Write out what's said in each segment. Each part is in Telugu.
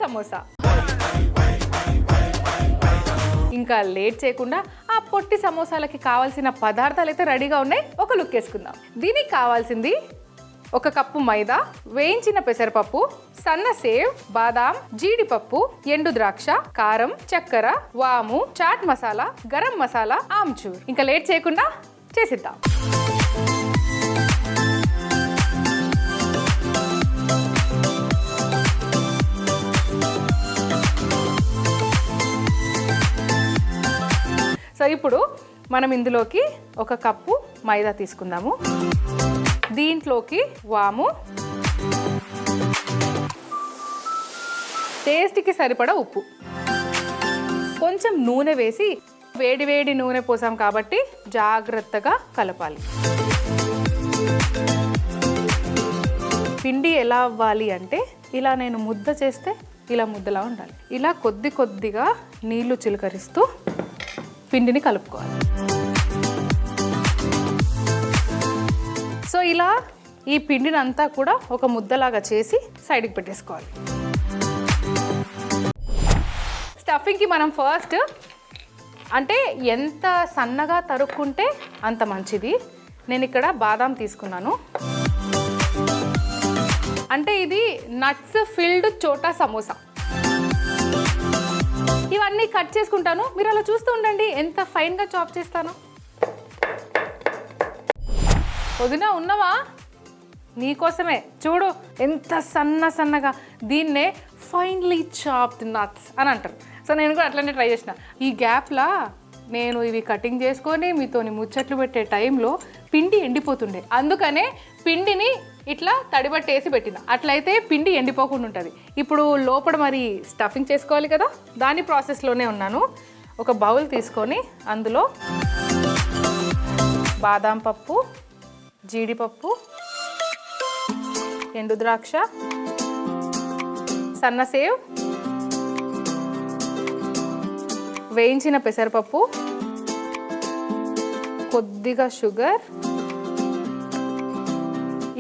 సమోసా. ఇంకా లేట్ చేయకుండా ఆ పొట్టి సమోసాలకి కావాల్సిన పదార్థాలు అయితే రెడీగా ఉన్నాయి. ఒక లుక్ వేసుకుందాం. దీనికి కావాల్సింది 1 కప్పు మైదా, వేయించిన పెసరపప్పు, సన్న సేవ్, బాదాం, జీడిపప్పు, ఎండు ద్రాక్ష, కారం, చక్కెర, వాము, చాట్ మసాలా, గరం మసాలా, ఆమ్చూర్. ఇంకా లేట్ చేయకుండా చేసిద్దాం. సో ఇప్పుడు మనం ఇందులోకి 1 కప్పు మైదా తీసుకుందాము. దీంట్లోకి వాము, టేస్ట్కి సరిపడా ఉప్పు, కొంచెం నూనె వేసి వేడి వేడి నూనె పోసాం కాబట్టి జాగ్రత్తగా కలపాలి. పిండి ఎలా అవ్వాలి అంటే ఇలా నేను ముద్ద చేస్తే ఇలా ముద్దలా ఉండాలి. ఇలా కొద్ది కొద్దిగా నీళ్లు చిలకరిస్తూ పిండిని కలుపుకోవాలి. సో ఇలా ఈ పిండిని అంతా కూడా ఒక ముద్దలాగా చేసి సైడ్కి పెట్టేసుకోవాలి. స్టఫింగ్కి మనం ఫస్ట్ అంటే ఎంత సన్నగా తరుక్కుంటే అంత మంచిది. నేను ఇక్కడ బాదాం తీసుకున్నాను. అంటే ఇది నట్స్ ఫిల్డ్ చోటా సమోసా. ఇవన్నీ కట్ చేసుకుంటాను, మీరు అలా చూస్తూ ఉండండి ఎంత ఫైన్గా చాప్ చేస్తాను. వదినా ఉన్నవా? నీకోసమే చూడు ఎంత సన్నగా. దీన్నే ఫైన్లీ చాప్డ్ నట్స్ అని అంటారు. సో నేను కూడా అట్లనే ట్రై చేసిన. ఈ గ్యాప్లా నేను ఇవి కటింగ్ చేసుకొని మీతోని ముచ్చట్లు పెట్టే టైంలో పిండి ఎండిపోతుండే. అందుకనే పిండిని ఇట్లా తడిబట్టేసి పెట్టిన, అట్లయితే పిండి ఎండిపోకుండా ఉంటుంది. ఇప్పుడు లోపల మరి స్టఫింగ్ చేసుకోవాలి కదా, దాని ప్రాసెస్లోనే ఉన్నాను. ఒక బౌల్ తీసుకొని అందులో బాదాం పప్పు, జీడిపప్పు, ఎండు ద్రాక్ష, సన్నసేవ్, వేయించిన పెసరపప్పు, కొద్దిగా షుగర్,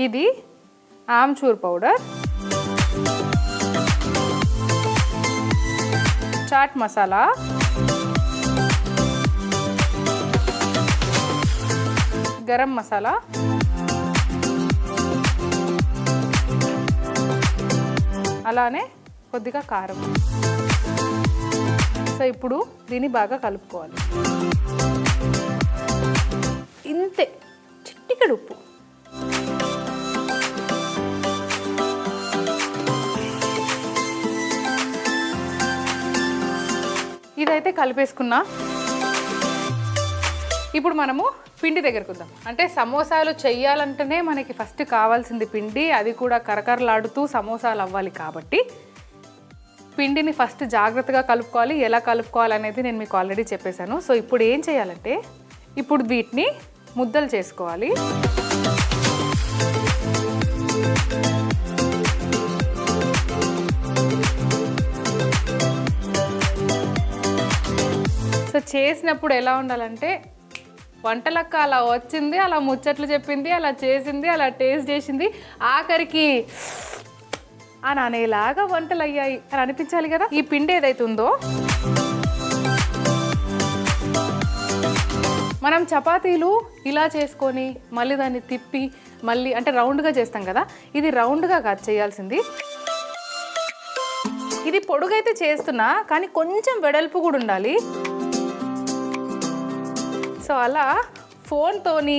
ఇది ఆమ్చూర్ పౌడర్, చాట్ మసాలా, గరం మసాలా, అలానే కొద్దిగా కారం. సో ఇప్పుడు దీన్ని బాగా కలుపుకోవాలి. ఇంతే, చిటికెడు ఉప్పు. ఇదైతే కలిపేసుకున్నా. ఇప్పుడు మనము పిండి దగ్గరకు వద్దాం. అంటే సమోసాలు చెయ్యాలంటేనే మనకి ఫస్ట్ కావాల్సింది పిండి, అది కూడా కరకరలాడుతూ సమోసాలు అవ్వాలి కాబట్టి పిండిని ఫస్ట్ జాగ్రత్తగా కలుపుకోవాలి. ఎలా కలుపుకోవాలి అనేది నేను మీకు ఆల్రెడీ చెప్పేశాను. సో ఇప్పుడు ఏం చేయాలంటే ఇప్పుడు వీటిని ముద్దలు చేసుకోవాలి. సో చేసినప్పుడు ఎలా ఉండాలంటే వంటలక్క అలా వచ్చింది, అలా ముచ్చట్లు చెప్పింది, అలా చేసింది, అలా టేస్ట్ చేసింది, ఆఖరికి అని అనేలాగా వంటలు అయ్యాయి అని అనిపించాలి కదా. ఈ పిండి ఏదైతే ఉందో మనం చపాతీలు ఇలా చేసుకొని మళ్ళీ దాన్ని తిప్పి మళ్ళీ అంటే రౌండ్గా చేస్తాం కదా, ఇది రౌండ్గా కాదు చేయాల్సింది. ఇది పొడుగైతే చేస్తున్నా కానీ కొంచెం వెడల్పు కూడా ఉండాలి. సో అలా ఫోన్తోని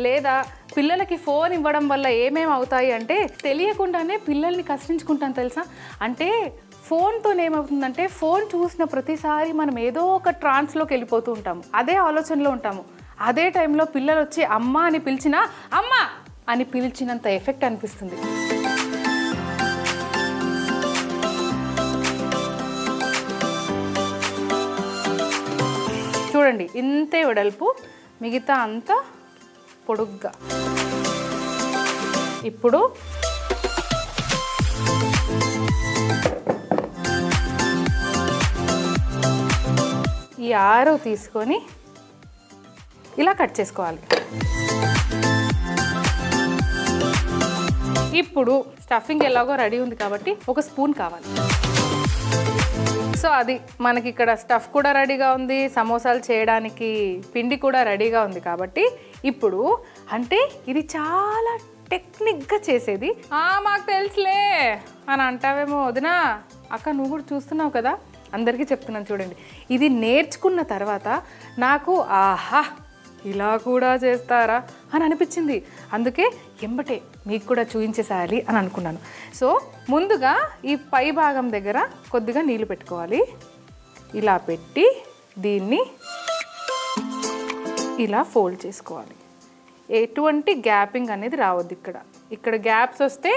లేదా పిల్లలకి ఫోన్ ఇవ్వడం వల్ల ఏమేమి అవుతాయి అంటే తెలియకుండానే పిల్లల్ని కష్టించుకుంటాను తెలుసా. అంటే ఫోన్తో ఏమవుతుందంటే ఫోన్ చూసిన ప్రతిసారి మనం ఏదో ఒక ట్రాన్స్లోకి వెళ్ళిపోతూ ఉంటాము, అదే ఆలోచనలో ఉంటాము. అదే టైంలో పిల్లలు వచ్చి అమ్మ అని పిలిచినా అమ్మ అని పిలిచినంత ఎఫెక్ట్ అనిపిస్తుంది. చూడండి ఇంతే వెడల్పు, మిగతా అంతా పొడుగ్గా. ఇప్పుడు ఈ 6 తీసుకొని ఇలా కట్ చేసుకోవాలి. ఇప్పుడు స్టఫింగ్ ఎలాగో రెడీ ఉంది కాబట్టి ఒక స్పూన్ కావాలి. సో అది మనకి ఇక్కడ స్టఫ్ కూడా రెడీగా ఉంది, సమోసాలు చేయడానికి పిండి కూడా రెడీగా ఉంది. కాబట్టి ఇప్పుడు అంటే ఇది చాలా టెక్నిక్గా చేసేది. మాకు తెలుసులే అని అంటావేమో వదినా. అక్క నువ్వు కూడా చూస్తున్నావు కదా, అందరికీ చెప్తున్నాను చూడండి. ఇది నేర్చుకున్న తర్వాత నాకు ఆహా ఇలా కూడా చేస్తారా అని అనిపించింది. అందుకే ఎంబటే మీకు కూడా చూపించేసేయాలి అని అనుకున్నాను. సో ముందుగా ఈ పై భాగం దగ్గర కొద్దిగా నీళ్ళు పెట్టుకోవాలి. ఇలా పెట్టి దీన్ని ఇలా ఫోల్డ్ చేసుకోవాలి. ఎటువంటి గ్యాపింగ్ అనేది రావద్దు. ఇక్కడ గ్యాప్స్ వస్తే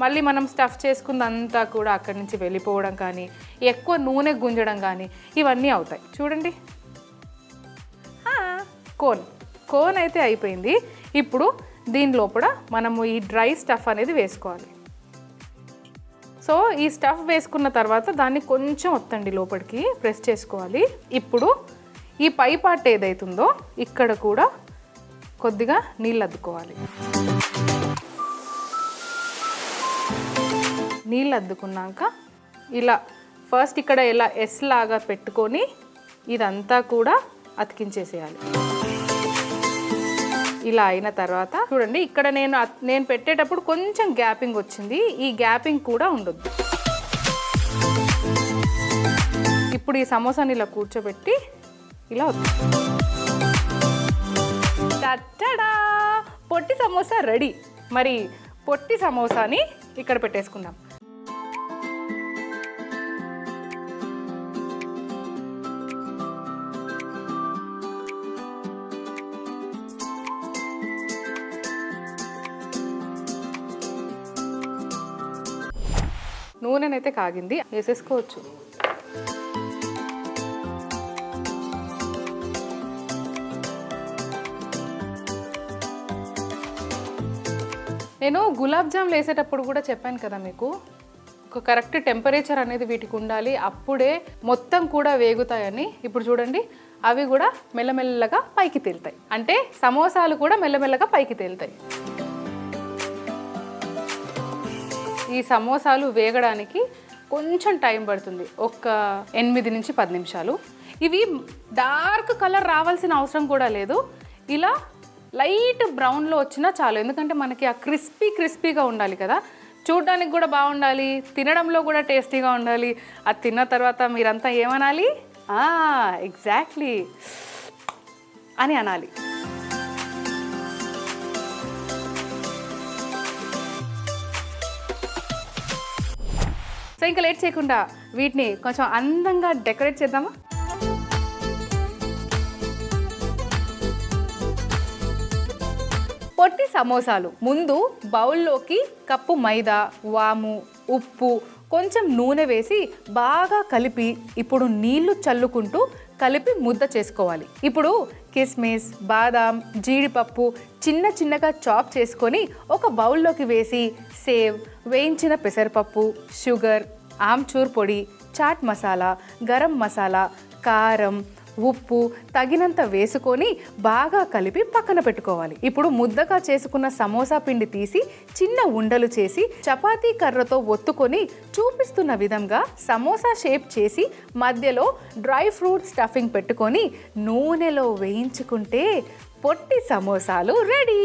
మళ్ళీ మనం స్టఫ్ చేసుకుందంతా కూడా అక్కడి నుంచి వెళ్ళిపోవడం కానీ, ఎక్కువ నూనె గుంజడం కానీ ఇవన్నీ అవుతాయి. చూడండి, కోన్ అయితే అయిపోయింది. ఇప్పుడు దీని లోపల మనము ఈ డ్రై స్టఫ్ అనేది వేసుకోవాలి. సో ఈ స్టఫ్ వేసుకున్న తర్వాత దాన్ని కొంచెం ఒత్తండి, లోపలికి ప్రెస్ చేసుకోవాలి. ఇప్పుడు ఈ పై పార్ట్ ఏదైతుందో ఇక్కడ కూడా కొద్దిగా నీళ్ళు అద్దుకోవాలి. నీళ్ళు అద్దుకున్నాక ఇలా ఫస్ట్ ఇక్కడ ఇలా ఎస్ లాగా పెట్టుకొని ఇదంతా కూడా అతికించేసేయాలి. ఇలా అయిన తర్వాత చూడండి, ఇక్కడ నేను పెట్టేటప్పుడు కొంచెం గ్యాపింగ్ వచ్చింది. ఈ గ్యాపింగ్ కూడా ఉండొద్దు. ఇప్పుడు ఈ సమోసాని ఇలా కూర్చోబెట్టి ఇలా టట్టడా, పొట్టి సమోసా రెడీ. మరి పొట్టి సమోసాని ఇక్కడ పెట్టేసుకుందాం. నూనెనైతే కాగింది, వేసేసుకోవచ్చు. నేను గులాబ్ జాములు వేసేటప్పుడు కూడా చెప్పాను కదా మీకు, ఒక కరెక్ట్ టెంపరేచర్ అనేది వీటికి ఉండాలి, అప్పుడే మొత్తం కూడా వేగుతాయని. ఇప్పుడు చూడండి, అవి కూడా మెల్లమెల్లగా పైకి తేలుతాయి. అంటే సమోసాలు కూడా మెల్లమెల్లగా పైకి తేలుతాయి. ఈ సమోసాలు వేగడానికి కొంచెం టైం పడుతుంది, ఒక 8 నుంచి 10 నిమిషాలు. ఇవి డార్క్ కలర్ రావాల్సిన అవసరం కూడా లేదు, ఇలా లైట్ బ్రౌన్లో వచ్చినా చాలు. ఎందుకంటే మనకి ఆ క్రిస్పీగా ఉండాలి కదా, చూడడానికి కూడా బాగుండాలి, తినడంలో కూడా టేస్టీగా ఉండాలి. అది తిన్న తర్వాత మీరంతా ఏమనాలి, ఎగ్జాక్ట్లీ అని అనాలి. సో ఇంకా లేట్ చేయకుండా వీటిని కొంచెం అందంగా డెకరేట్ చేద్దామా? పొట్టి సమోసాలు ముందు బౌల్లోకి కప్పు మైదా, వాము, ఉప్పు, కొంచెం నూనె వేసి బాగా కలిపి ఇప్పుడు నీళ్లు చల్లుకుంటూ కలిపి ముద్ద చేసుకోవాలి. ఇప్పుడు కిస్మిస్, బాదాం, జీడిపప్పు చిన్నగా చాప్ చేసుకొని ఒక బౌల్లోకి వేసి సేవ్, వేయించిన పెసరపప్పు, షుగర్, ఆమ్చూర్ పొడి, చాట్ మసాలా, గరం మసాలా, కారం, ఉప్పు తగినంత వేసుకొని బాగా కలిపి పక్కన పెట్టుకోవాలి. ఇప్పుడు ముద్దగా చేసుకున్న సమోసా పిండి తీసి చిన్న ఉండలు చేసి చపాతీ కర్రతో ఒత్తుకొని చూపిస్తున్న విధంగా సమోసా షేప్ చేసి మధ్యలో డ్రై ఫ్రూట్ స్టఫింగ్ పెట్టుకొని నూనెలో వేయించుకుంటే పొట్టి సమోసాలు రెడీ.